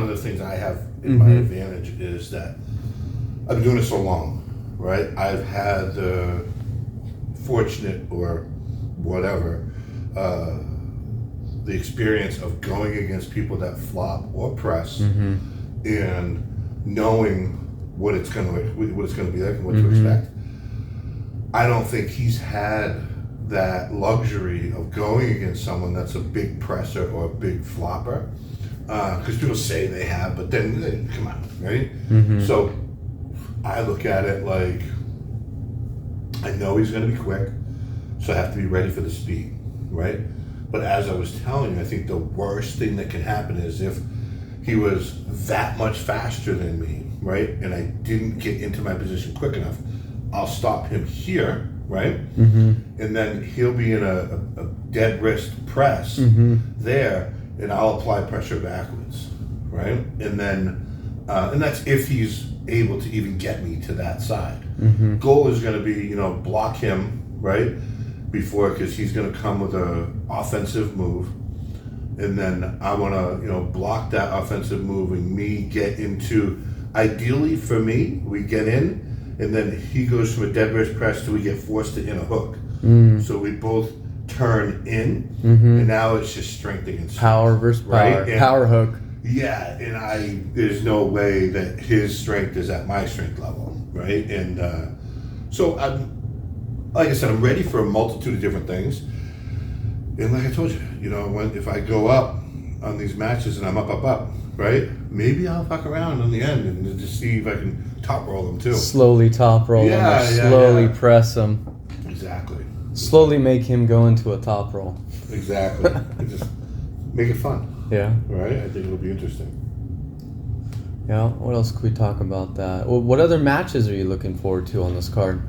One of the things I have in my advantage is that I've been doing it so long, right? I've had the fortunate or whatever, the experience of going against people that flop or press and knowing what it's going to be like and what to expect. I don't think he's had that luxury of going against someone that's a big presser or a big flopper. Because people say they have, but then come on, right? So I look at it like I know he's going to be quick, so I have to be ready for the speed, right? But as I was telling you, I think the worst thing that can happen is if he was that much faster than me, right? And I didn't get into my position quick enough, I'll stop him here, right? And then he'll be in a dead wrist press there. And I'll apply pressure backwards, right? And then, and that's if he's able to even get me to that side. Goal is going to be, block him, right? Before, because he's going to come with a offensive move. And then I want to, block that offensive move and me get into, ideally for me, we get in and then he goes from a dead wrist press till we get forced to in a hook. So we both turn in, and now it's just strength against strength. Power versus power, right? And, power hook. Yeah, and there's no way that his strength is at my strength level, right? And so like I said, I'm ready for a multitude of different things. And like I told you, if I go up on these matches and I'm up, right? Maybe I'll fuck around on the end and just see if I can top roll them too. Slowly top roll him, or slowly press him. Exactly. Slowly make him go into a top roll. Exactly. And just make it fun. Yeah. Right? I think it'll be interesting. Yeah. What else could we talk about that? What other matches are you looking forward to on this card?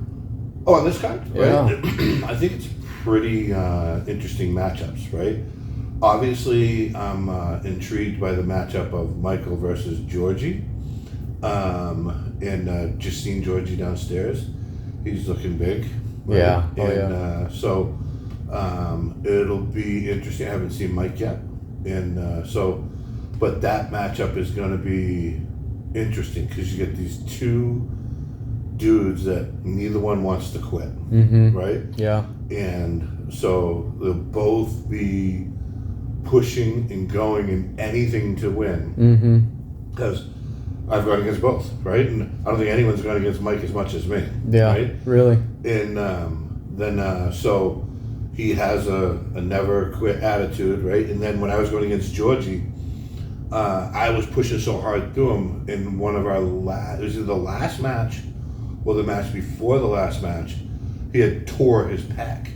Oh, on this card? Right? Yeah. I think it's pretty interesting matchups, right? Obviously, I'm intrigued by the matchup of Michael versus Georgie. And just seen Georgie downstairs. He's looking big. Right? Yeah. Oh, and so it'll be interesting. I haven't seen Mike yet. And but that matchup is going to be interesting because you get these two dudes that neither one wants to quit. Right? Yeah. And so they'll both be pushing and going in anything to win. Because I've gone against both, right? And I don't think anyone's gone against Mike as much as me. Yeah, right? Really. And then so he has a never quit attitude, right? And then when I was going against Georgie, I was pushing so hard through him in one of our it was either the last match or the match before the last match. He had tore his pec,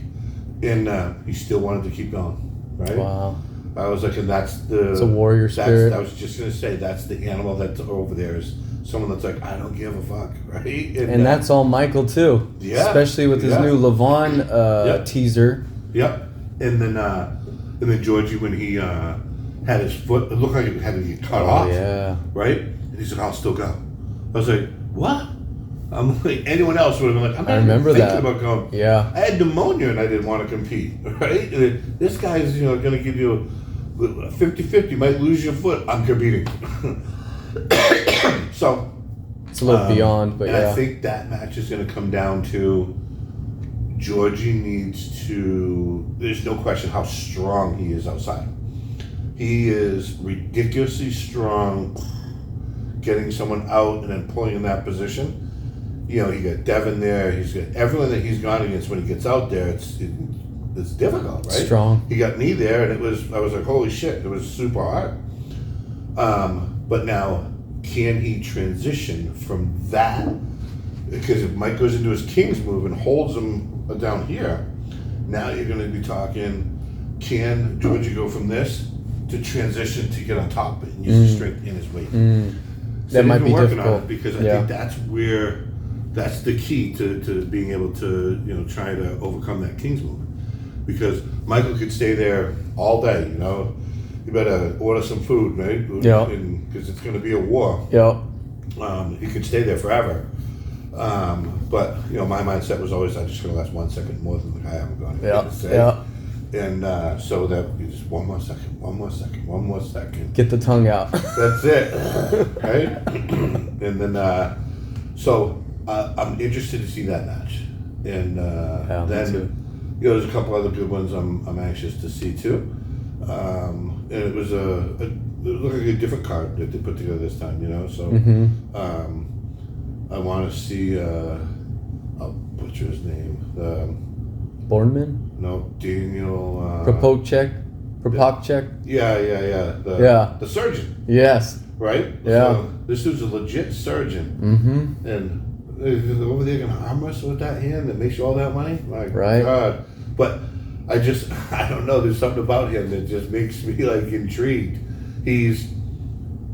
and he still wanted to keep going, right? Wow. I was like, and that's the... It's a warrior spirit. I was just going to say, that's the animal that's over there, is someone that's like, I don't give a fuck, right? And that's all Michael, too. Yeah. Especially with his new Levon teaser. Yep. And then Georgie, when he had his foot, it looked like it had to get cut off. Yeah. Right? And he said, I'll still go. I was like, what? I'm like, anyone else would have been like, I'm not even thinking about going. Yeah. I had pneumonia and I didn't want to compete, right? And this guy's, going to give you a 50-50. You might lose your foot. I'm competing. So it's a little beyond, but I think that match is going to come down to Georgie needs to, there's no question how strong he is outside. He is ridiculously strong getting someone out and then pulling in that position. You got Devin there. He's got everyone that he's gone against when he gets out there. It's difficult, right? Strong. He got me there, and I was like, holy shit, it was super hard. But now, can he transition from that? Because if Mike goes into his King's move and holds him down here, now you're going to be talking, can Georgie go from this to transition to get on top of it and use his strength in his weight? So that might be working difficult. on it because I think that's the key to being able to try to overcome that King's move, because Michael could stay there all day. You better order some food, right? Yeah. Because it's going to be a war. Yeah. He could stay there forever. But my mindset was always, I'm just going to last 1 second more than the guy I'm going to say. And so that we just one more second. Get the tongue out. That's it, right? And then so I'm interested to see that match, and Yeah, me then too. there's a couple other good ones I'm anxious to see too. And it was it looked like a different card that they put together this time, So I want to see I'll butcher his name. Bournemouth? No, Daniel. Propokchek? Yeah. The surgeon, Yes. right? Yeah. So this dude's a legit surgeon, Mm-hmm. and over there gonna arm wrestle with that hand that makes you all that money. My Right. God. But I don't know. There's something about him that just makes me like intrigued. He's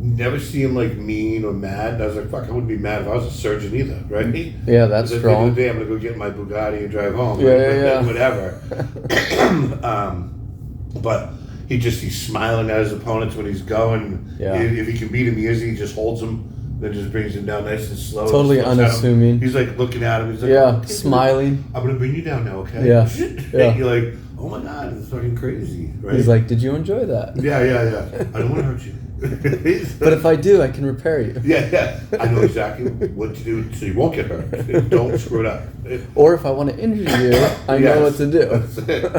never see him like mean or mad. And I was like, fuck, I wouldn't be mad if I was a surgeon either, right? Yeah, that's At the end strong. of the day, I'm gonna go get my Bugatti and drive home. Yeah, right? yeah. Whatever. But he's smiling at his opponents when he's going. Yeah. If he can beat him easy, he just holds him, then just brings him down nice and slow. Totally Just looks at him. unassuming. He's like looking at him. He's like, Yeah, okay, smiling. I'm gonna bring you down now, okay? Yeah, yeah. And you're like, oh my God, it's fucking crazy, right? He's like, did you enjoy that? Yeah. I don't want to hurt you. But if I do, I can repair you. Yeah. I know exactly what to do so you won't get hurt. Don't screw it up. Or if I want to injure you, I know what to do. That's it.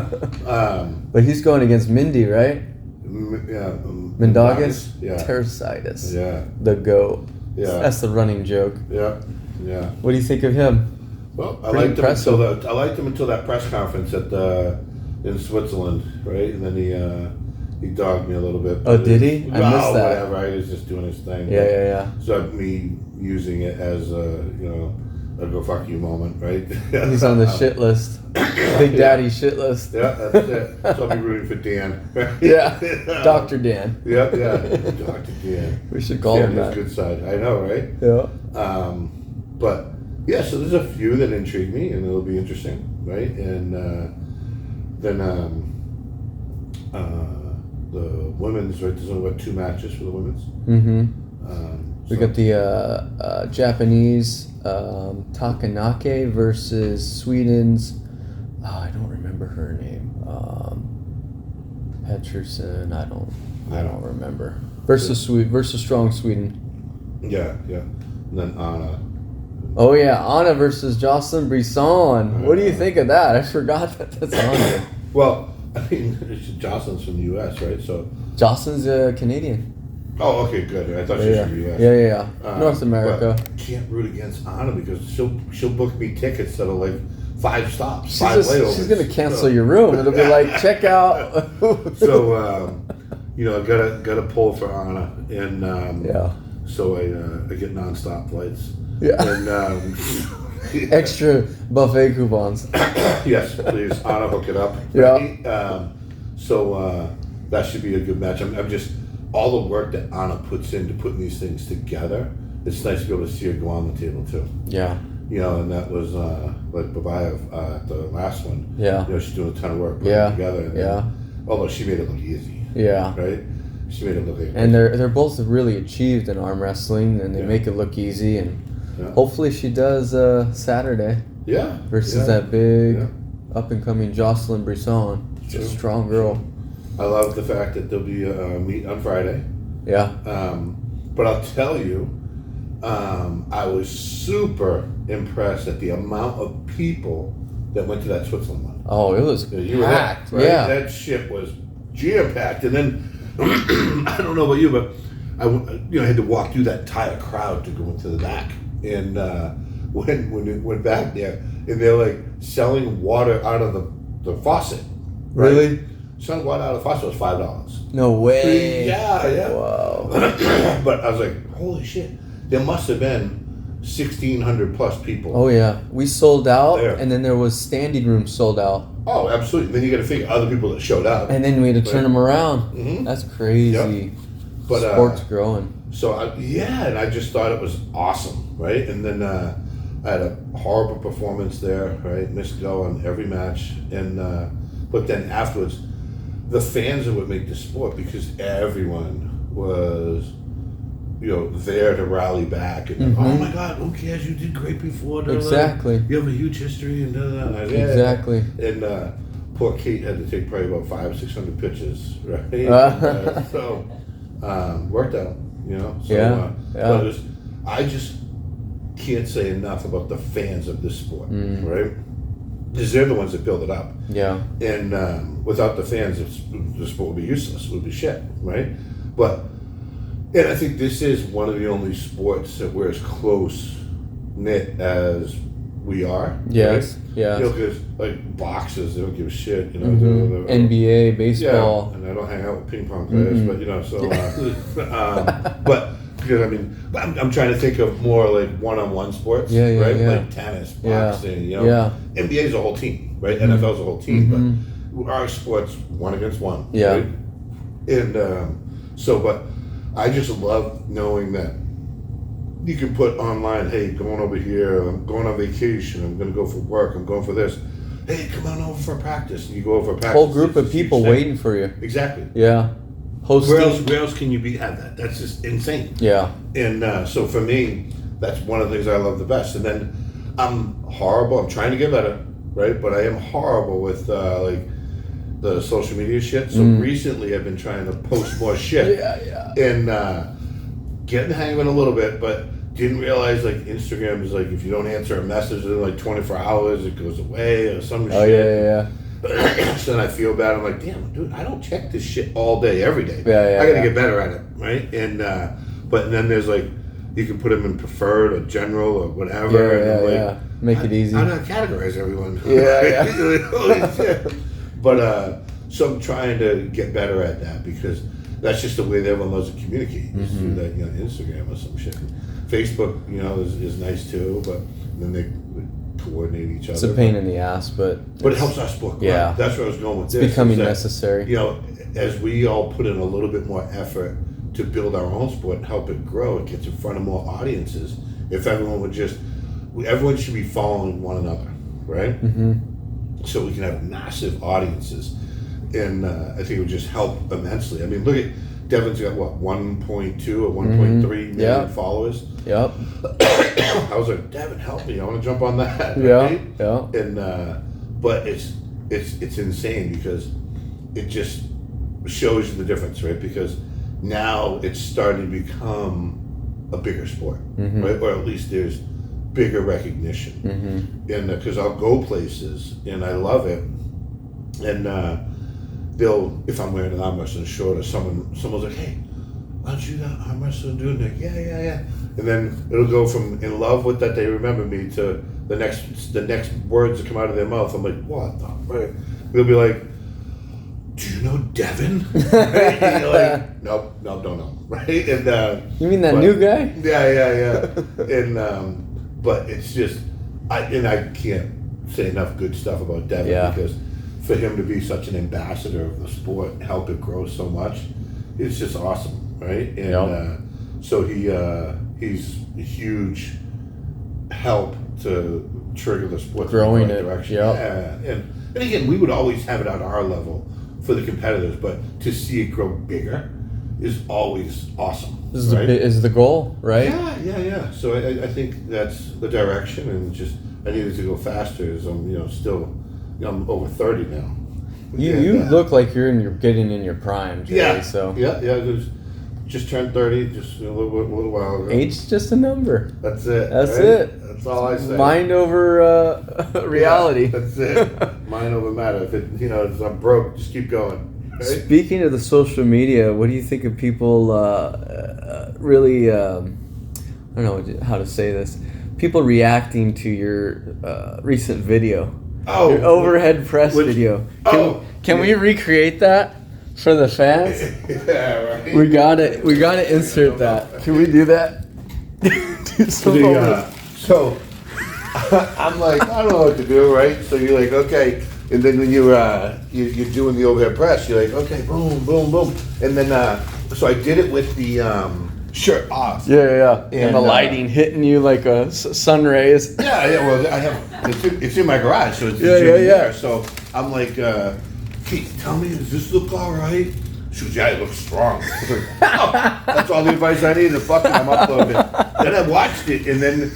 But he's going against Mindy, right? Mindaugas? Yeah. Tersitis. Yeah. The GOAT. Yeah. That's the running joke. Yeah. What do you think of him? Well, I Pretty liked him until that press conference in Switzerland, right? And then he dogged me a little bit. Oh, did he? I missed that. Whatever. He was just doing his thing. Yeah. So me using it as a go fuck you moment, right? He's on the shit list. Big Daddy shit list. Yeah, that's it. So I'll be rooting for Dan. Yeah. Dr. Dan. Yeah. Dr. Dan. We should call him his that. good side. I know, right? Yeah. But yeah, so there's a few that intrigue me, and it'll be interesting, right? And then the women's, right? There's only 2 matches for the women's. Mm-hmm. We got the Japanese Takanake versus Sweden's. I don't remember her name. Pettersson. I don't remember. Versus strong Sweden. Yeah. And then Anna. Oh yeah, Anna versus Jocelyn Brisson. What do you think of that? I forgot that's on here. Well, I mean, Jocelyn's from the U.S., right? So Jocelyn's a Canadian. Oh, okay, good. I thought she was from the U.S. Yeah. North America. But can't root against Anna because she'll book me tickets that are like 5 stops, She's 5 layovers. She's gonna cancel your room. It'll be like, check out. So I gotta pull for Anna, and so I get nonstop flights. Yeah. And extra buffet coupons. Yes, please, Anna, hook it up. Yeah. Right? So that should be a good match. I'm just all the work that Anna puts into putting these things together. It's nice to be able to see her go on the table too. Yeah. And that was like Babayev the last one. Yeah. She's doing a ton of work putting it together. And although she made it look easy. Yeah. Right. She made it look like. And they're both really achieved in arm wrestling, and they make it look easy. And hopefully she does Saturday. Yeah. Versus that big up and coming Jocelyn Brisson. She's a strong girl. I love the fact that there'll be a meet on Friday. Yeah. But I'll tell you, I was super impressed at the amount of people that went to that Switzerland one. Oh, it was packed. Right? Yeah. That shit was jam-packed. And then, I don't know about you, but I had to walk through that entire crowd to go into the back. And when it went back there, and they're like selling water out of the faucet. Right? Really? Selling water out of the faucet was $5. No way. Yeah. Wow. But I was like, holy shit. There must have been 1,600 plus people. Oh yeah, we sold out, there. And then there was standing room sold out. Oh, absolutely. Then you got to figure other people that showed up. And then we had to turn them around. Mm-hmm. That's crazy. Yep. But sport's growing. So and I just thought it was awesome, right? And then I had a horrible performance there, right? Missed go on every match, and but then afterwards, the fans are what make the sport because everyone was. There to rally back and oh my God, who cares? You did great before. Exactly. You have a huge history and Exactly. And poor Kate had to take probably about 500-600 pictures, right? So worked out, you know. So, but I just can't say enough about the fans of this sport, right? Because they're the ones that build it up. Yeah. And without the fans, the sport would be useless. It would be shit, right? And I think this is one of the only sports that we're as close knit as we are. Yes. Right? Yeah. You know, because like boxers, they don't give a shit. You know, NBA, baseball. Yeah. And I don't hang out with ping pong players, but you know, so. But because I mean, I'm trying to think of more like one-on-one sports, right? Like tennis, boxing. You know, NBA is a whole team, right? NFL is a whole team, but our sports one against one. Yeah. Right? And but I just love knowing that you can put online, hey, going over here, I'm going on vacation, I'm going to go for work, I'm going for this. Hey, come on over for practice. And you go over for practice. Whole group of people waiting for you. Exactly. Yeah. Where else can you have that? That's just insane. Yeah. And so for me, that's one of the things I love the best. And then I'm horrible. I'm trying to get better, right? But I am horrible with like the social media shit. So recently I've been trying to post more shit. And getting the hang of it a little bit, but didn't realize like Instagram is like if you don't answer a message in like 24 hours, it goes away or some shit. So then I feel bad. I'm like, damn, dude, I don't check this shit all day, every day. I gotta get better at it, right? And but then there's like you can put them in preferred or general or whatever. Make it easy. I don't categorize everyone. But so I'm trying to get better at that because that's just the way that everyone loves to communicate. Just through that, you know, Instagram or some shit. Facebook, you know, is nice too, but then they coordinate each other. It's a pain in the ass, but it helps our sport. Yeah, that's where I was going with this. It's becoming necessary. You know, as we all put in a little bit more effort to build our own sport and help it grow, it gets in front of more audiences. If everyone would everyone should be following one another, right? So we can have massive audiences. And I think it would just help immensely. I mean, look at Devin's got what 1.2 or 1.3 million followers. Yep. I was like, Devin, help me! I want to jump on that. Right? Yeah. And but it's insane because it just shows you the difference, right? Because now it's starting to become a bigger sport, right? Or at least there's bigger recognition. And because I'll go places and I love it, and if I'm wearing an arm wrestling short or someone's like, hey, aren't you that arm wrestling dude? And like, yeah. And then it'll go from in love with that they remember me to the next words that come out of their mouth. I'm like, what the fuck? They'll be like, do you know Devin? Right? And you're like, nope, don't know. Right? And you mean that new guy? Yeah. And but it's just I can't say enough good stuff about Devin because for him to be such an ambassador of the sport and help it grow so much, it's just awesome, right? And so he's a huge help to trigger the sport growing in the right direction. And again, we would always have it at our level for the competitors, but to see it grow bigger is always awesome. Is the goal, right? Yeah. So I think that's the direction, and just I needed to go faster as I'm still. I'm over 30 now. You look like you're getting in your prime, Jay. Yeah. So just turned 30 just a little while ago. Age's just a number. That's it. That's it. That's all I say. Mind over reality. Yeah, that's it. Mind over matter. If if I'm broke, just keep going. Right? Speaking of the social media, what do you think of people really? I don't know how to say this. People reacting to your recent video. Your overhead press video. Can we recreate that for the fans? Yeah, right. We gotta insert that. Can we do that? So I'm like, I don't know what to do, right? So you're like, okay, and then when you're doing the overhead press, you're like, okay, boom, boom, boom, and then so I did it with the shirt off. Yeah. And the lighting hitting you like a sun rays. Yeah. Well, I have it's in my garage, so it's there. So I'm like, Keith, tell me, does this look all right? She goes, yeah, it looks strong. I was like, oh, that's all the advice I needed. Fucking, I'm uploading it. Then I watched it, and then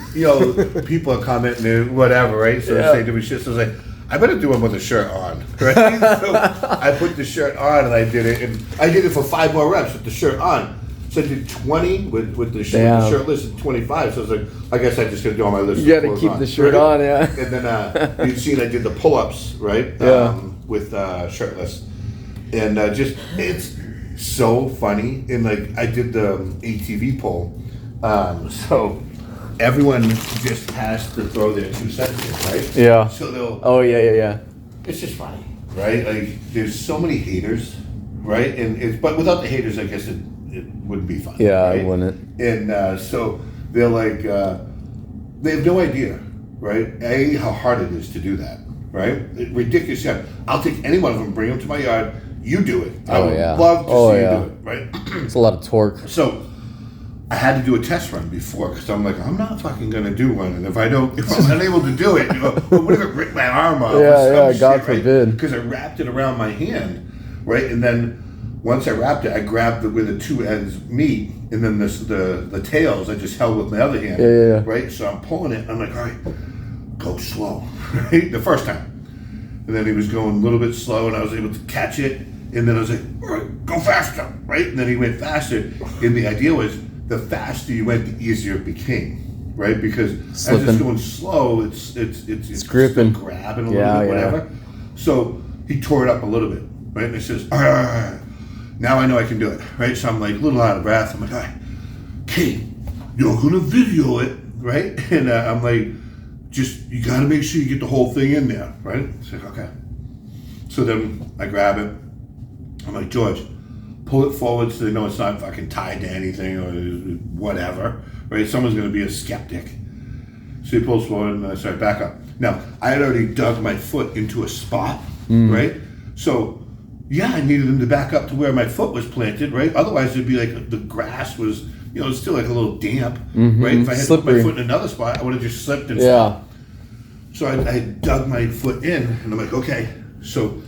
people are commenting and whatever, right? So they say to me shit. So I was like, I I better do one with a shirt on, right? So I put the shirt on and I did it, and I did it for 5 more reps with the shirt on. So I did 20 with the shirtless and 25. So I was like, I guess I just got to do all my list. You got to keep the shirt on, yeah. And then you've seen I did the pull-ups, right? Yeah. With shirtless, and it's so funny. And like I did the ATV poll, so everyone just has to throw their 2 cents in, right? Yeah. So they'll. Oh yeah. It's just funny, right? Like there's so many haters, right? And but without the haters, I guess it wouldn't be fun. Yeah, right? I wouldn't. And so they're like, they have no idea, right? How hard it is to do that, right? Ridiculous. Yeah. I'll take any one of them, bring them to my yard. You do it. I would love to see you do it, right? It's a lot of torque. So I had to do a test run before because I'm like, I'm not fucking gonna do one, and if I'm unable to do it, what if it ripped my arm off? God forbid. Because I wrapped it around my hand, right, and then once I wrapped it, I grabbed where the 2 ends meet, and then the tails I just held with my other hand, Yeah. right. So I'm pulling it. I'm like, all right, go slow, right, the first time, and then he was going a little bit slow, and I was able to catch it, and then I was like, all right, go faster, right, and then he went faster, and the idea was, the faster you went, the easier it became, right? Because as it's going slow, it's gripping, still grabbing a little bit, whatever. So he tore it up a little bit, right? And it says, all right, now I know I can do it, right? So I'm like a little out of breath. I'm like, all right, okay, you're gonna video it, right? And I'm like, you gotta make sure you get the whole thing in there, right? It's like, okay. So then I grab it. I'm like, George, pull it forward so they know it's not fucking tied to anything or whatever, right? Someone's going to be a skeptic. So he pulls forward and I start back up. Now, I had already dug my foot into a spot, right? So, yeah, I needed him to back up to where my foot was planted, right? Otherwise, it'd be like the grass was, it's still like a little damp, right? If I had put my foot in another spot, I would have just slipped and stopped. So I dug my foot in and I'm like, okay. So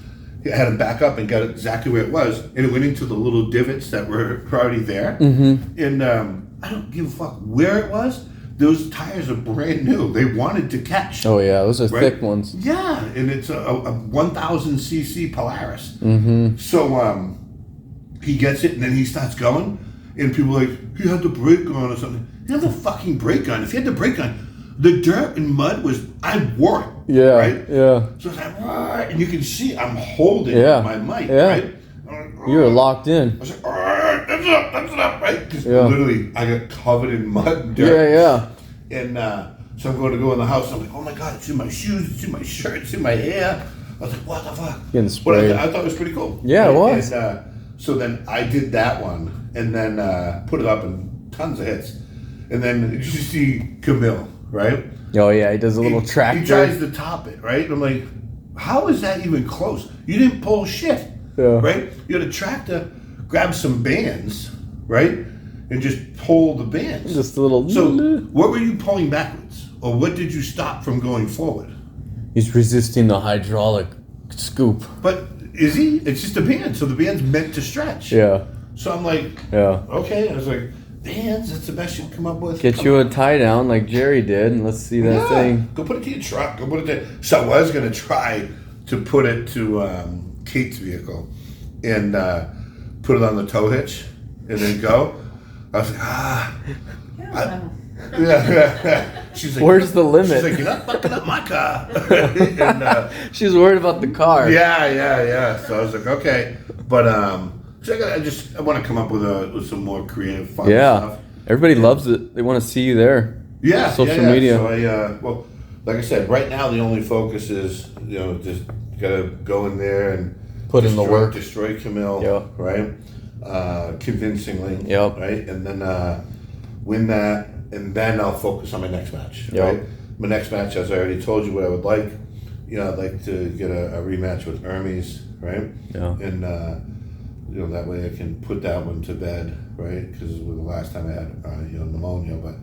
I had him back up and got it exactly where it was, and it went into the little divots that were already there. And I don't give a fuck where it was. Those tires are brand new. They wanted to catch. Oh yeah, those are thick ones. Yeah, and it's a 1,000 cc Polaris. So he gets it, and then he starts going, and people are like, he had the brake on or something. He had the fucking brake on. If he had the brake on, the dirt and mud was, I wore it. Yeah, right? Yeah. So it's like, and you can see I'm holding my mic, right? You were locked in. I was like, that's it up, right? Because literally, I got covered in mud and dirt. Yeah. And so I'm going to go in the house. I'm like, oh my God, it's in my shoes, it's in my shirt, it's in my hair. I was like, what the fuck? Getting sprayed. I thought it was pretty cool. Yeah, it was. And, so then I did that one and then put it up in tons of hits. And then you see Camille, right? Oh yeah, he does a little tractor. He tries to top it, right? I'm like, how is that even close? You didn't pull shit, right? You had a tractor, grab some bands, right? And just pull the bands. Just a little. So what were you pulling backwards? Or what did you stop from going forward? He's resisting the hydraulic scoop. But is he? It's just a band. So the band's meant to stretch. Yeah. So I'm like, okay. I was like, bands, that's the best you can come up with. Get you a tie down like Jerry did, and let's see that thing. Go put it to your truck. Go put it to. So I was gonna try to put it to Kate's vehicle, and put it on the tow hitch, and then go. I was like, She's like, where's the limit? She's like, you're not fucking up my car. And, she's worried about the car. Yeah. So I was like, okay, but so I want to come up with some more creative, fun stuff. Everybody loves it. They want to see you there. Yeah, social media. So well, like I said, right now the only focus is just gotta go in there and put in the work, destroy Camille, right? Convincingly, right, and then win that, and then I'll focus on my next match, right? My next match, as I already told you, what I would like, I'd like to get a rematch with Hermes, right? Yeah. And that way I can put that one to bed, right? Because it was the last time I had pneumonia, but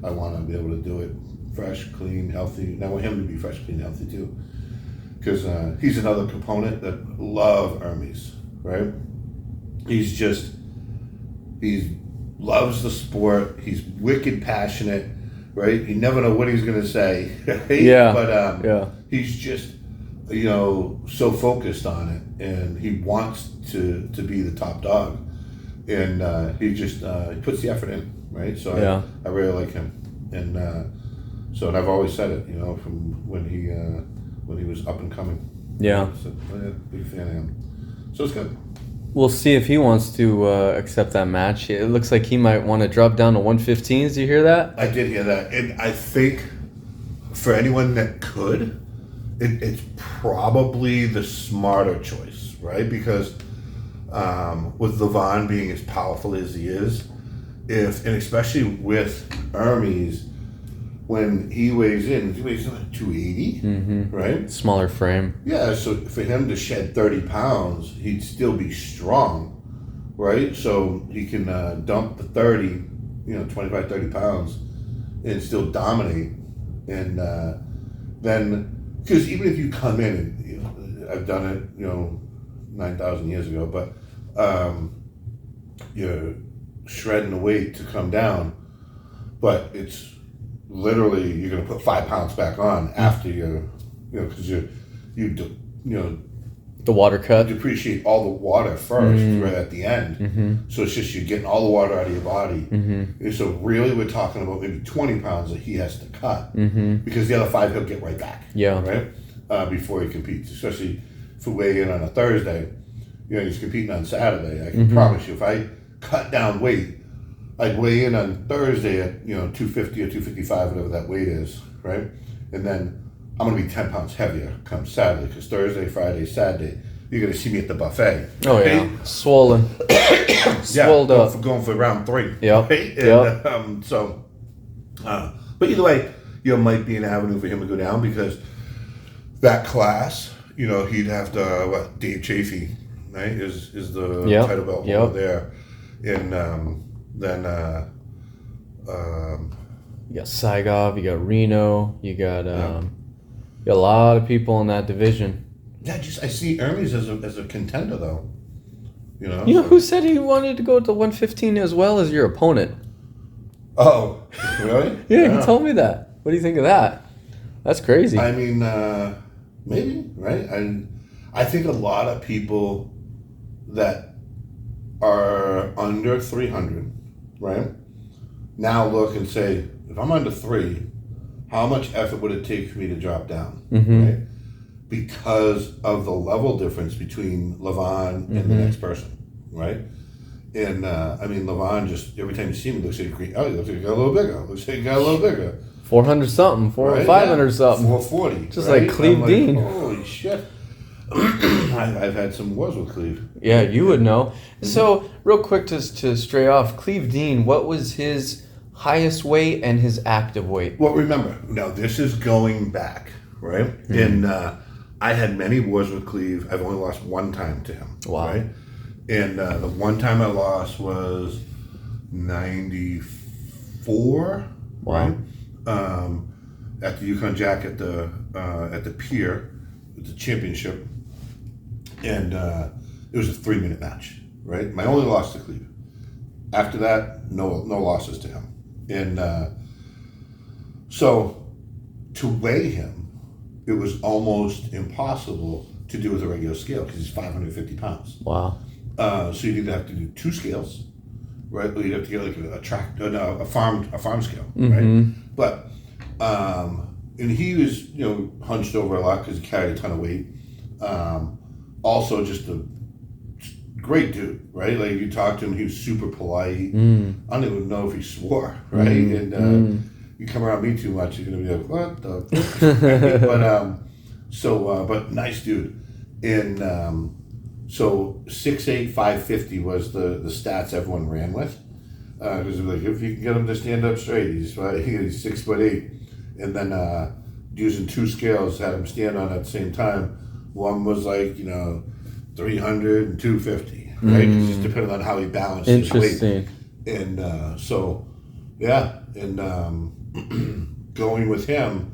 I want to be able to do it fresh, clean, healthy. And I want him to be fresh, clean, healthy too, because he's another component that love Hermes, right? He loves the sport. He's wicked passionate, right? You never know what he's going to say, right? Yeah. But he's just so focused on it, and he wants to be the top dog, and he just he puts the effort in, right? So I really like him, and and I've always said it, from when he was up and coming. Yeah. So, big fan of him. So it's good. We'll see if he wants to accept that match. It looks like he might want to drop down to 115s. Do you hear that? I did hear that, and I think for anyone that could, it's probably the smarter choice, right? Because with Levon being as powerful as he is, and especially with Hermes, when he weighs in like 280, right? Smaller frame. Yeah, so for him to shed 30 pounds, he'd still be strong, right? So he can dump the 30, 25, 30 pounds and still dominate. And then, because even if you come in, and I've done it, 9,000 years ago, but you're shredding the weight to come down, but it's literally you're going to put 5 pounds back on after because the water cut. Depreciate all the water first right at the end. So it's just you're getting all the water out of your body. And so really we're talking about maybe 20 pounds that he has to cut because the other 5 he'll get right back. Yeah. Right? Before he competes, especially if we weigh in on a Thursday, he's competing on Saturday. I can promise you, if I cut down weight, I'd weigh in on Thursday at 250 or 255, whatever that weight is, right? And then I'm going to be 10 pounds heavier come Saturday, because Thursday, Friday, Saturday, you're going to see me at the buffet. Oh, right? Yeah. Swollen. Swolled up. Going for round 3. Yep. Right? And, but either way, might be an avenue for him to go down, because that class, he'd have to, Dave Chafee, right, is the title belt over there. And then you got Saigov, you got Reno, you got a lot of people in that division. Yeah, I see Hermes as a contender, though. Who said he wanted to go to 115 as well as your opponent? Oh, really? Yeah, he told me that. What do you think of that? That's crazy. I mean, maybe, right? I think a lot of people that are under 300, right, now look and say, if I'm under 3, how much effort would it take for me to drop down, right? Because of the level difference between Levon and the next person, right? And Levon, just every time you see him, looks like he looks like he got a little bigger. Looks like he got a little bigger. 400 something, 500 something. 440. Just right? Like Cleave Dean. Holy shit. I've had some wars with Cleave. Yeah, you would know. So, real quick to stray off, Cleave Dean, what was his highest weight and his active weight? Well, remember, now this is going back, right? And I had many wars with Cleave. I've only lost one time to him. Wow. Right? And the one time I lost was 94. Wow. Right? At the Yukon Jack at the pier, at the championship, and it was a 3-minute match. Right, my only loss to Cleave. After that, no losses to him, and so to weigh him, it was almost impossible to do with a regular scale because he's 550 pounds. Wow. So you'd either have to do 2 scales, right? Or you'd have to get like a farm scale, right? But and he was hunched over a lot because he carried a ton of weight. Also, just a great dude, right? Like you talk to him, he was super polite. I don't even know if he swore, right? And you come around me too much, you're gonna be like, what the? But nice dude. And so 6'8", 550 was the stats everyone ran with. Because like, if you can get him to stand up straight, he's 6'8", and then using 2 scales, had him stand on at the same time. One was like 300 and 250, right? It's just depending on how he balanced his weight. And going with him,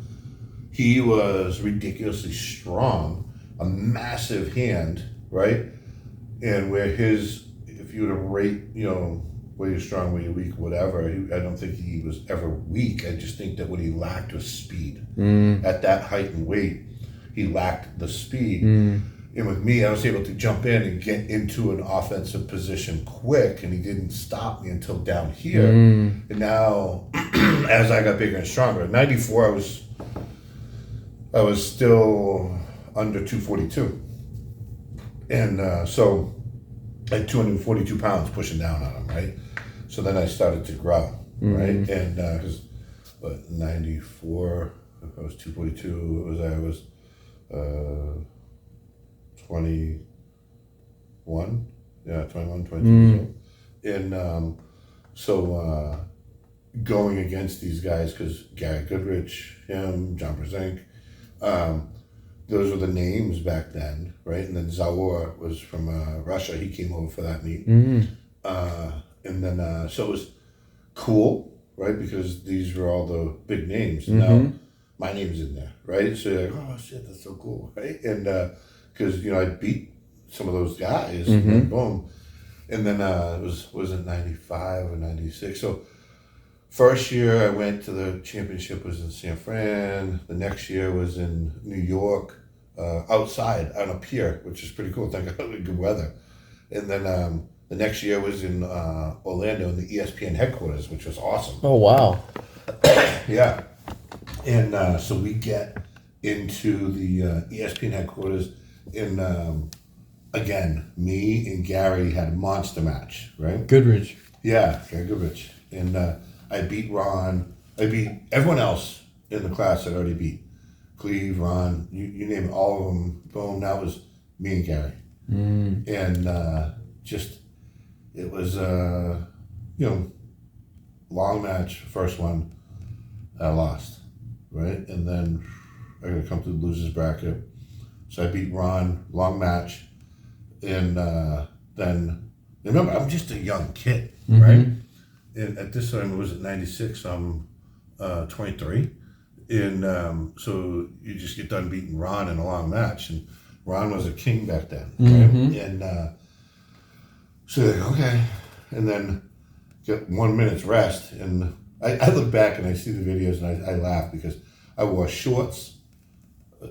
he was ridiculously strong, a massive hand, right? And where if you were to rate, where you're strong, where you're weak, whatever, I don't think he was ever weak. I just think that what he lacked was speed at that height and weight. he lacked the speed. And with me, I was able to jump in and get into an offensive position quick, and he didn't stop me until down here. And now, as I got bigger and stronger, in '94, I was still under 242, and so I had 242 pounds pushing down on him, right? So then I started to grow, right? And because 94, I was 242. I was 21, 22 years old. And so going against these guys, because Gary Goodrich, him, John Brzenk, those were the names back then, right? And then Zaur was from Russia. He came over for that meet. And then, so it was cool, right? Because these were all the big names. Now, my name's in there, right? So you're like, oh, shit, that's so cool, right? And because, I beat some of those guys, and boom. And then it was it 95 or 96? So first year I went to the championship was in San Fran. The next year was in New York, outside on a pier, which is pretty cool. Thank God, good weather. And then the next year was in Orlando in the ESPN headquarters, which was awesome. Oh, wow. Yeah. And so we get into the ESPN headquarters, and again, me and Gary had a monster match, right? Goodrich. Yeah, Gary Goodrich. And I beat Ron. I beat everyone else in the class I'd already beat. Cleave, Ron, you name it, all of them. Boom, that was me and Gary. And it was, long match, first one, I lost, right? And then I got to come to the losers bracket. So I beat Ron, long match. And then, remember, I'm just a young kid, right? And at this time, it was at 96, I'm 23. And so you just get done beating Ron in a long match. And Ron was a king back then, right? And so they're like, okay. And then get 1 minute's rest. And I look back and I see the videos and I laugh because I wore shorts.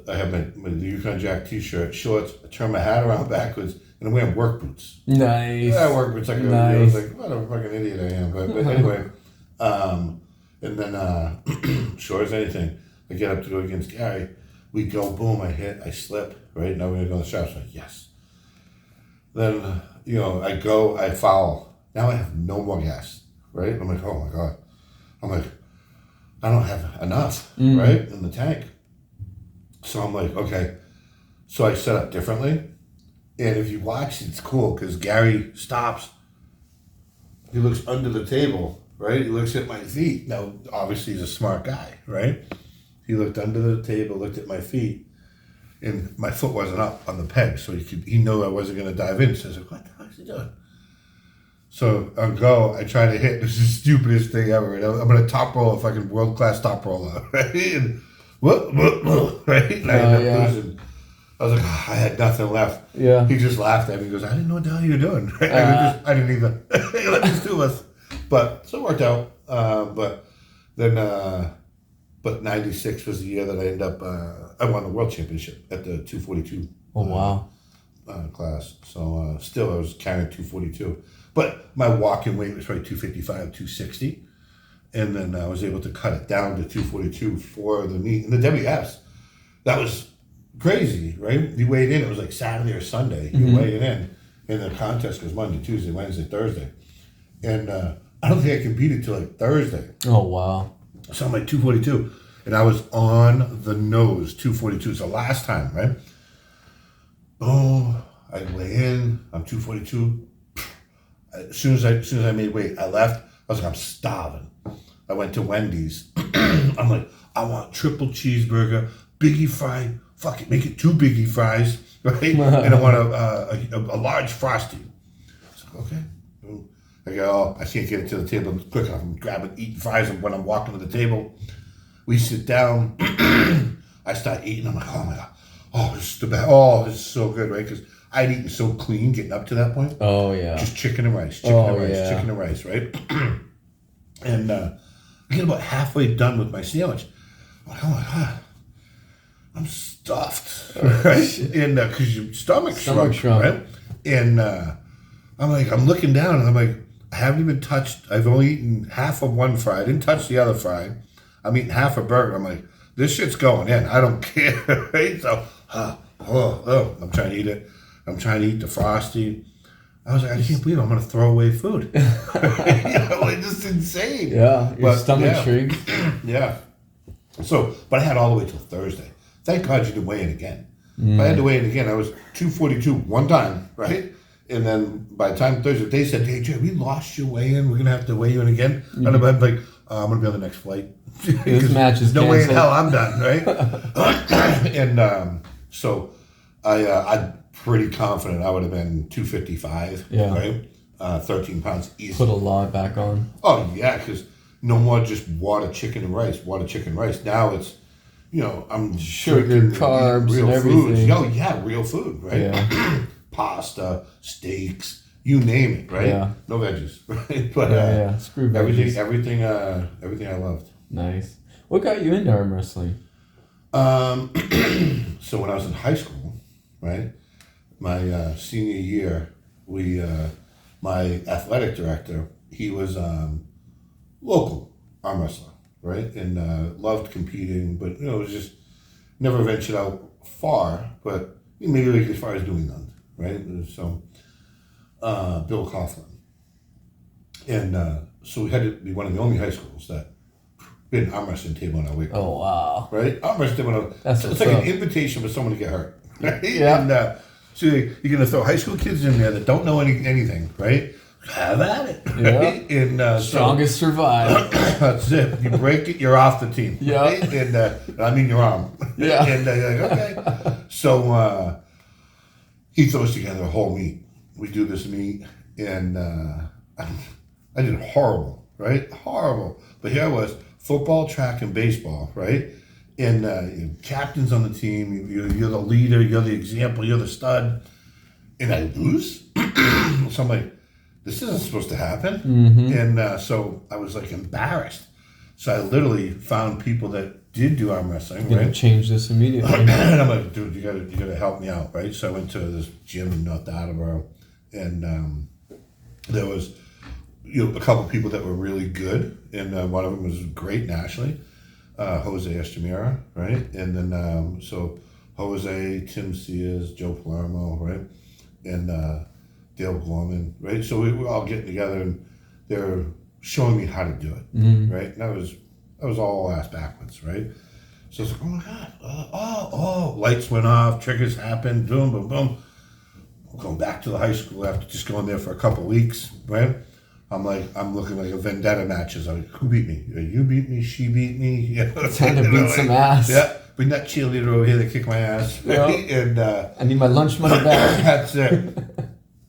I have my Yukon Jack t-shirt, shorts, I turn my hat around backwards, and I'm wearing work boots. Nice. Yeah, work boots. I was like, what a fucking idiot I am. But anyway, and then sure as anything, I get up to go against Gary. We go, boom, I hit, I slip, right? Now we're going to go in the shot. So like, yes. Then, I go, I foul. Now I have no more gas, right? I'm like, oh my God. I'm like, I don't have enough, right, in the tank. So I'm like, okay. So I set up differently. And if you watch, it's cool because Gary stops. He looks under the table, right? He looks at my feet. Now, obviously, he's a smart guy, right? He looked under the table, looked at my feet, and my foot wasn't up on the peg. So he knew I wasn't going to dive in. So I was like, what the fuck is he doing? So on go, I try to hit. This is the stupidest thing ever. Right? I'm going to top roll a fucking world-class top roller, right? And right? And I ended up losing. I was like, I had nothing left. Yeah. He just laughed at me. He goes, I didn't know what the hell you were doing. Right? I didn't either. Let these two of us. But so it worked out. But then, 96 was the year that I ended up, I won the world championship at the 242. Oh, wow. Class. So still I was carrying 242. But my walking weight was probably 255, 260. And then I was able to cut it down to 242 for the meet. And the WFs, that was crazy, right? You weighed in, it was like Saturday or Sunday. You weigh it in. And the contest goes Monday, Tuesday, Wednesday, Thursday. And I don't think I competed till like Thursday. Oh, wow. So I'm like 242. And I was on the nose, 242. So last time, right? Oh, I weigh in, I'm 242. As soon as I made weight, I left. I was like, I'm starving. I went to Wendy's. I'm like, I want triple cheeseburger, biggie fry. Fuck it, make it 2 biggie fries, right? And I want a large frosty. So okay. I go, oh, I can't get it to the table quick enough. I'm grabbing, eating fries, and when I'm walking to the table, we sit down. I start eating. I'm like, oh my God. Oh, this is the best. Oh, this is so good, right? Because I'd eaten so clean getting up to that point. Oh, yeah. Just chicken and rice, chicken and rice, right? And I get about halfway done with my sandwich. I'm like, oh my God. I'm stuffed, right? And because your stomach shrunk, right? And I'm like, I'm looking down, and I'm like, I haven't even touched. I've only eaten half of one fry. I didn't touch the other fry. I'm eating half a burger. I'm like, this shit's going in. I don't care, right? So, I'm trying to eat it. I'm trying to eat the Frosty. I was like, I can't believe I'm going to throw away food. It's just insane. Yeah, your stomach shrinks. Yeah. So, but I had all the way till Thursday. Thank God you didn't weigh in again. If I had to weigh in again, I was 242 one time, right? And then by the time Thursday, they said, hey, Jay, we lost your weigh-in. We're going to have to weigh you in again. And I'm like, I'm going to be on the next flight. This match is no canceled. way in hell I'm done, right? And so I'm pretty confident I would have been 255, right? 13 pounds easy. Put a lot back on. Oh, yeah, because no more just water, chicken, and rice. Now it's, I'm sugar, carbs, real and everything. Foods. Oh, yeah, real food, right? Yeah. Pasta, steaks, you name it, right? Yeah. No veggies, right? But screw veggies. everything I loved. Nice. What got you into arm wrestling? So when I was in high school, right, my senior year, my athletic director, he was local arm wrestler, right, and loved competing, but it was just never ventured out far, but maybe like as far as doing none, right? So Bill Coughlin, and so we had to be one of the only high schools that we had an arm wrestling table in our weight room. Oh wow! Right, arm wrestling table. It's like an invitation for someone to get hurt. Right? Yeah. And so you're gonna throw high school kids in there that don't know anything, right? Have at it. Right? Yeah. And strongest survive. That's it. You break it, you're off the team. Yeah. Right? And I mean your arm. Yeah. And you're like, okay. So he throws together a whole meet. We do this meet, and I did horrible, right? Horrible. But here I was, football, track, and baseball, right? And captains on the team, you're the leader, you're the example, you're the stud, and I lose? So I'm like, this isn't supposed to happen. Mm-hmm. And so I was like embarrassed. So I literally found people that did do arm wrestling, right? Change this immediately. And I'm like, dude, you gotta help me out, right? So I went to this gym in North Attleboro, and there was a couple of people that were really good, and one of them was great nationally, Jose Estamira, right? And then so Jose, Tim Sears, Joe Palermo, right? And Dale Gorman, right? So we were all getting together, and they were showing me how to do it, right? And I was all ass backwards, right? So I was like, oh my God, lights went off, triggers happened, boom, boom, boom. I'm going back to the high school after just going there for a couple of weeks, right? I'm looking like a vendetta matches. I'm like, who beat me? You beat me, she beat me. Yeah. Time to beat some ass. Yeah, bring that cheerleader over here to kick my ass. Right? Yeah. And I need my lunch money back. That's it.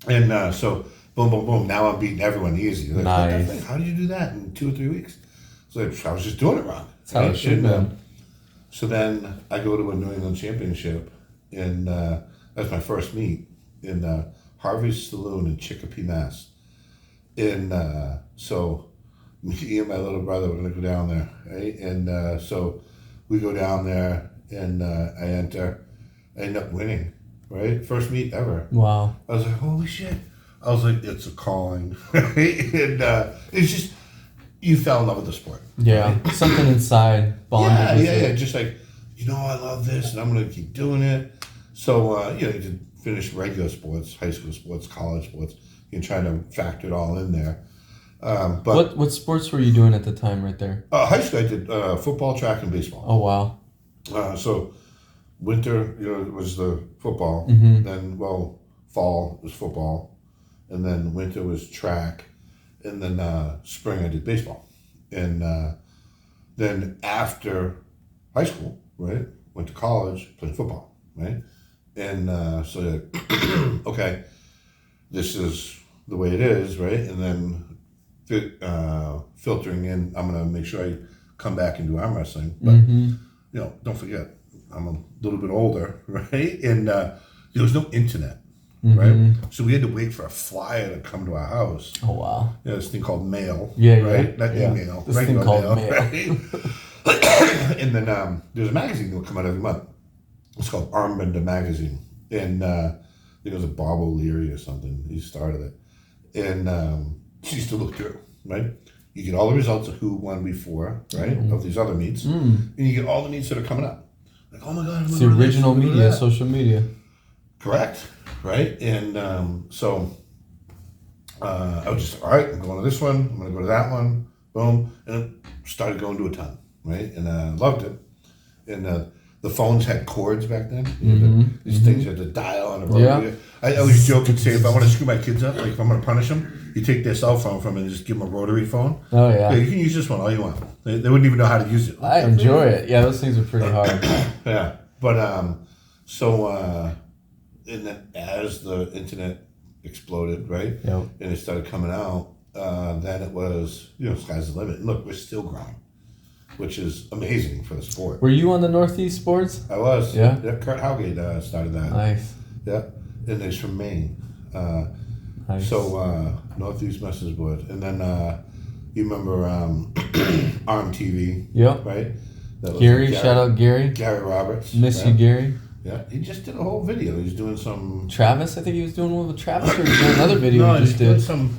And so, boom, boom, boom. Now I'm beating everyone easy. Like, nice. How did you do that in 2 or 3 weeks? So I was just doing it wrong. That's how it should have been. So then I go to a New England Championship, and that's my first meet in Harvey's Saloon in Chicopee, Mass. And so me and my little brother were going to go down there, right? And so we go down there, and I enter. I end up winning, right? First meet ever. Wow. I was like, holy shit. I was like, it's a calling, right? And it's just, you fell in love with the sport. Yeah, right? Something inside bonded. Yeah. Just like, I love this, and I'm going to keep doing it. So, you did finish regular sports, high school sports, college sports. You try to factor it all in there. But what sports were you doing at the time right there? High school, I did football, track, and baseball. Oh, wow. So winter, was the football. Mm-hmm. Then, fall was football. And then winter was track. And then spring, I did baseball. And then after high school, right, went to college, played football, right? And so, okay, this is the way it is, right? And then filtering in, I'm going to make sure I come back and do arm wrestling. But, don't forget, I'm a little bit older, right? And there was no internet, right? So we had to wait for a flyer to come to our house. Oh, wow. This thing called mail, right? Yeah. Not email, this thing called mail. Right? And then there's a magazine that would come out every month. It's called Armbender Magazine, and I think it was a Bob O'Leary or something. He started it, and she used to look through, right? You get all the results of who won before, right, of these other meets, and you get all the meets that are coming up. Like, oh my God, it's the original media, social media. Correct, right? And so I was just, all right, I'm going to this one, I'm going to go to that one, boom, and I started going to a ton, right? And I loved it. And the phones had cords back then. These things you had to dial on the road. Yeah. I always joke and say, if I want to screw my kids up, like if I'm going to punish them, you take their cell phone from them and just give them a rotary phone. Oh, yeah. You can use this one all you want. They wouldn't even know how to use it. I enjoy it. Yeah, those things are pretty hard. Yeah. But, so, and then as the internet exploded, right? Yep. And it started coming out, then it was, sky's the limit. And look, we're still growing, which is amazing for the sport. Were you on the Northeast Sports? I was. Yeah? Kurt Howgate started that. Nice. Yeah. And he's from Maine. Nice. So, Northeast Message Board. And then, you remember ARM TV, Yep. right? That was Gary, shout out Gary. Gary Roberts. Miss right? you, Gary. Yeah, he just did a whole video. He's doing some... Travis, I think he was doing one with Travis, or he was doing another video No, he he's just doing did. some...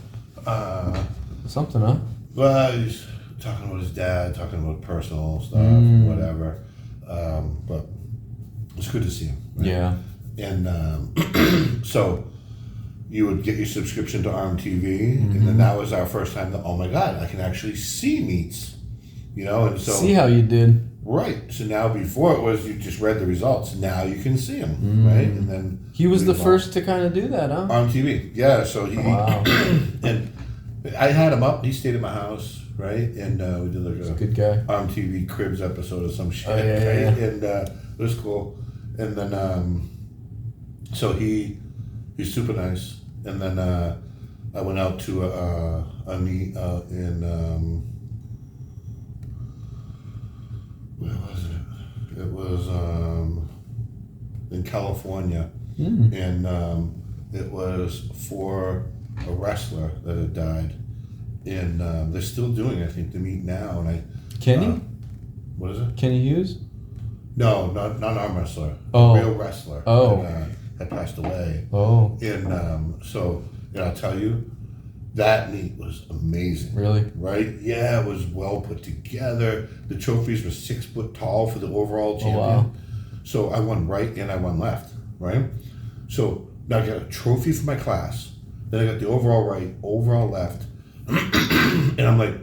Something, huh? Well, he's talking about his dad, talking about personal stuff, whatever. But it's good to see him. Right? Yeah. And so you would get your subscription to ARM TV, and then that was our first time that, oh my God, I can actually see meets. And so... See how you did. Right. So now before it was you just read the results. Now you can see them, right? And then... He was the first to kind of do that, huh? On TV. Yeah, so he... Wow. And I had him up. He stayed at my house, right? And we did like a Good guy. on TV Cribs episode or some shit, Oh, yeah, right? yeah. And it was cool. And then, so he's super nice. And then I went out to a meet in... where was it? It was in California, and it was for a wrestler that had died, and they're still doing, I think, the meet now. And Kenny? What is it? Kenny Hughes? No, not arm wrestler. Oh. A real wrestler. Oh. That, had passed away. Oh. And so, I'll tell you, that meet was amazing. Really? Right? Yeah, it was well put together. The trophies were 6 foot tall for the overall champion. Oh, wow. So I won right and I won left, right? So now I got a trophy for my class. Then I got the overall right, overall left. And I'm like,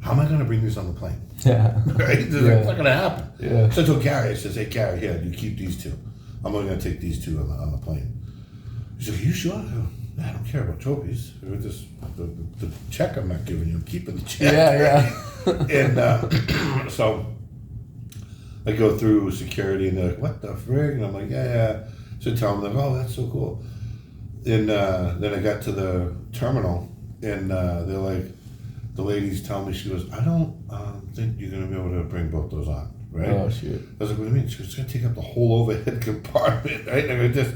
how am I going to bring these on the plane? Yeah. Right? It's not going to happen. Yeah. So I told Gary, I says, hey, Gary, here, you keep these two. I'm only going to take these two on the plane. He's like, are you sure? I go, I don't care about trophies. Just the check I'm not giving you. I'm keeping the check. Yeah. And so I go through security and they're like, what the frig? And I'm like, yeah. So I tell them, like, oh, that's so cool. And then I got to the terminal and they're like, the lady's telling me, she goes, I don't think you're going to be able to bring both those on, right? Oh, shit. I was like, what do you mean? She goes, it's going to take up the whole overhead compartment, right? And I go,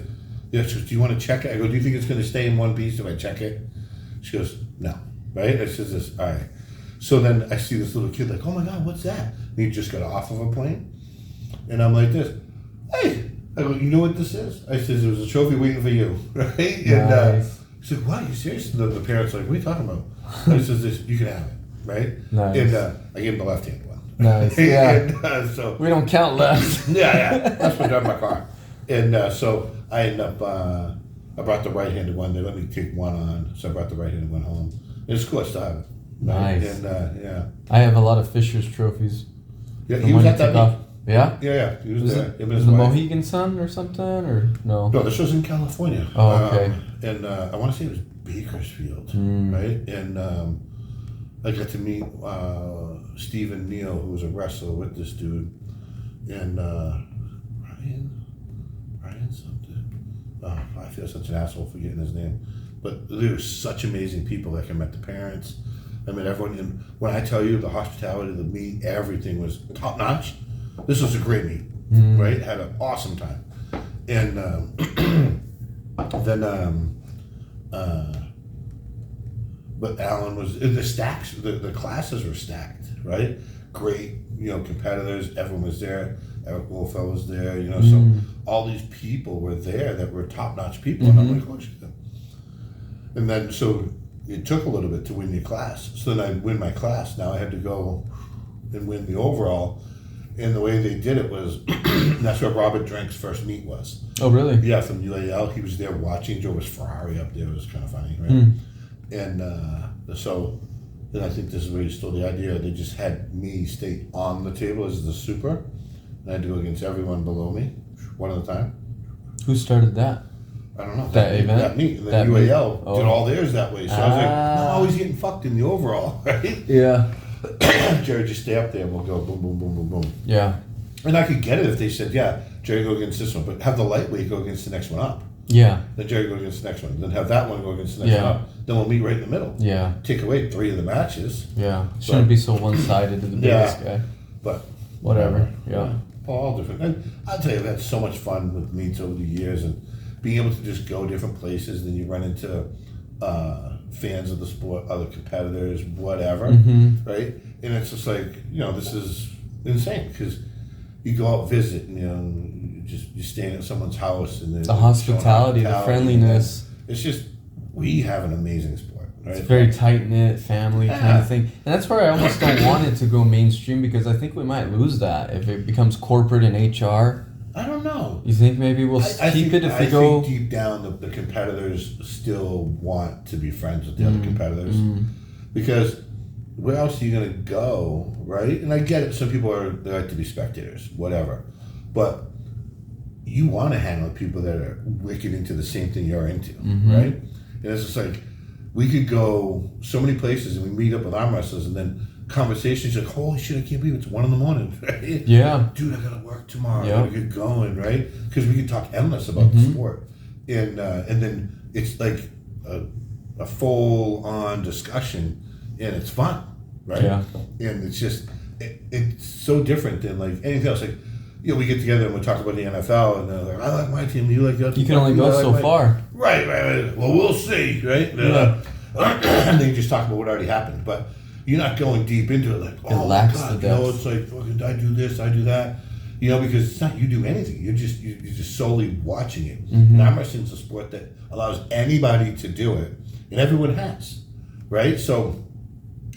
yeah, she goes, do you want to check it? I go, do you think it's going to stay in one piece if I check it? She goes, no, right? I says this, all right. So then I see this little kid like, oh my God, what's that? And he just got off of a plane. And I'm like this, hey. I go, you know what this is? I says, it was a trophy waiting for you, right? And Nice. he's like, what, are you serious? And the parents are like, what are you talking about? I says, this, you can have it, right? Nice. And I gave him the left-hand one. Nice, yeah. And, so We don't count left. yeah. That's what I drive my car. And so I ended up, I brought the right-handed one. They let me take one on, so I brought the right-handed one home. And it's cool, I still have it. Right? Nice. And yeah. I have a lot of Fisher's trophies. Yeah, The he was one at you that took off. meet. Yeah? Yeah. He was Was there. it Him and his the wife. Mohegan Sun or something, or no? No, this was in California. Oh, okay. And I want to say it was Bakersfield, Mm. right? And I got to meet Stephen Neal, who was a wrestler with this dude, and Ryan something. Oh, I feel such an asshole for getting his name. But they were such amazing people. Like I met the parents, I met everyone. And when I tell you the hospitality, the meet, everything was top notch. This was a great meet, right? Had an awesome time. And then But Alan was the stacks. The classes were stacked, right? Great, competitors. Everyone was there. Eric Wolfeld was there. So all these people were there that were top-notch people, and I'm like, oh shit. And then so it took a little bit to win your class. So then I win my class. Now I had to go and win the overall. And the way they did it was, that's where Robert Drink's first meet was. Oh, really? Yeah, from UAL. He was there watching. Drove his Ferrari up there. It was kind of funny, right? And so then I think this is where he stole the idea. They just had me stay on the table as the super. And I had to go against everyone below me, one at a time. Who started that? I don't know. That event? That meet. And then UAL did all theirs that way. So I was like, I'm Ah. always getting fucked in the overall, right? Yeah. Jerry, just stay up there and we'll go boom, boom, boom, boom, boom. Yeah. And I could get it if they said, yeah, Jerry, go against this one, but have the lightweight go against the next one up. Yeah. Then Jerry go against the next one. Then have that one go against the next one up. Then we'll meet right in the middle. Yeah. Take away 3 of the matches. Yeah. Shouldn't be so one-sided to the biggest guy. But whatever. Yeah. All different. And I'll tell you, I've had so much fun with meets over the years and being able to just go different places. And then you run into fans of the sport, other competitors, whatever, right? And it's just like, this is insane because you go out visit and, you staying at someone's house and the hospitality, the friendliness. It's just, we have an amazing sport, right? It's very tight-knit, family kind of thing. And that's where I almost don't want it to go mainstream because I think we might lose that if it becomes corporate and HR. I don't know. You think maybe we'll keep it if we go... I think deep down the competitors still want to be friends with the other competitors because where else are you going to go, right? And I get it. Some people they like to be spectators, whatever. But you want to hang with people that are wicked into the same thing you're into, right? And it's just like, we could go so many places and we meet up with arm wrestlers and then conversations like, holy shit, I can't believe it's 1 a.m, right? Yeah. Dude, I gotta work tomorrow. I gotta get going, right? Because we can talk endless about the sport. And then it's like a full-on discussion and it's fun, right? Yeah. And it's just, it's so different than like anything else. Like, we get together and we talk about the NFL and they're like, I like my team, you like your team. You can only go so far. Right. Well, we'll see, right? And then you just talk about what already happened. But you're not going deep into it like, oh my God, it's like, fucking, I do this, I do that. Because it's not you do anything. You're just solely watching it. And arm wrestling is a sport that allows anybody to do it. And everyone has, right? So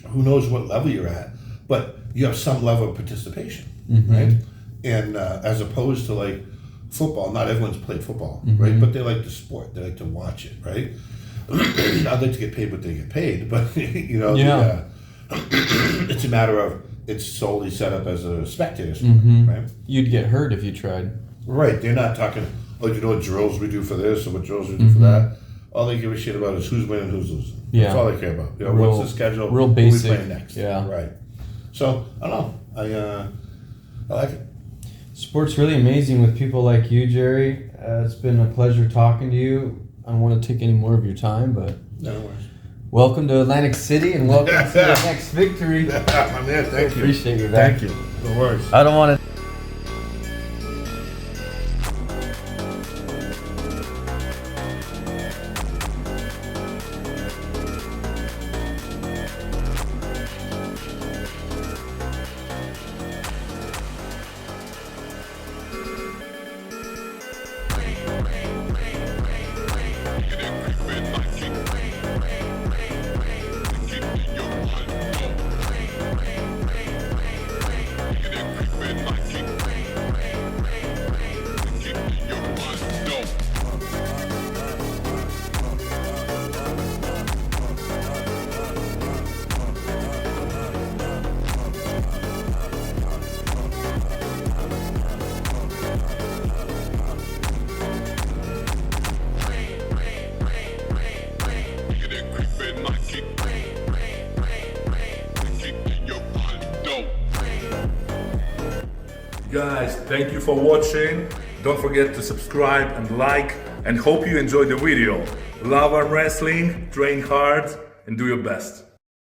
who knows what level you're at, but you have some level of participation, right? And as opposed to like football, not everyone's played football, right? But they like the sport, they like to watch it, right? I'd like to get paid what they get paid, but it's a matter of it's solely set up as a spectator sport, right? You'd get hurt if you tried. Right, they're not talking, what drills we do for this or what drills we do for that. All they give a shit about is who's winning, who's losing. Yeah. That's all they care about. What's the schedule? Real basic. Who we playing next? Yeah. Right. So, I don't know. I like it. Sport's really amazing with people like you, Jerry. It's been a pleasure talking to you. I don't want to take any more of your time, but No worries. welcome to Atlantic City and welcome to the next victory. My man, thank you. Appreciate you, man. Thank you. No worries. I don't want to... Guys, thank you for watching. Don't forget to subscribe and like, and hope you enjoyed the video. Love arm wrestling, train hard, and do your best.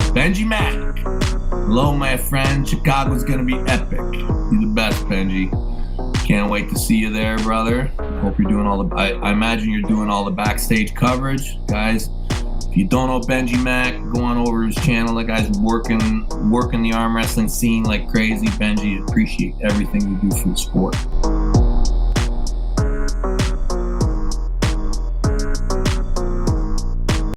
Benji Mack. Hello, my friend. Chicago's gonna be epic. You're the best, Benji. Can't wait to see you there, brother. Hope you're doing all the. I imagine you're doing all the backstage coverage, guys. If you don't know Benji Mack, go on over to his channel. That guy's working the arm wrestling scene like crazy. Benji, appreciate everything you do for the sport.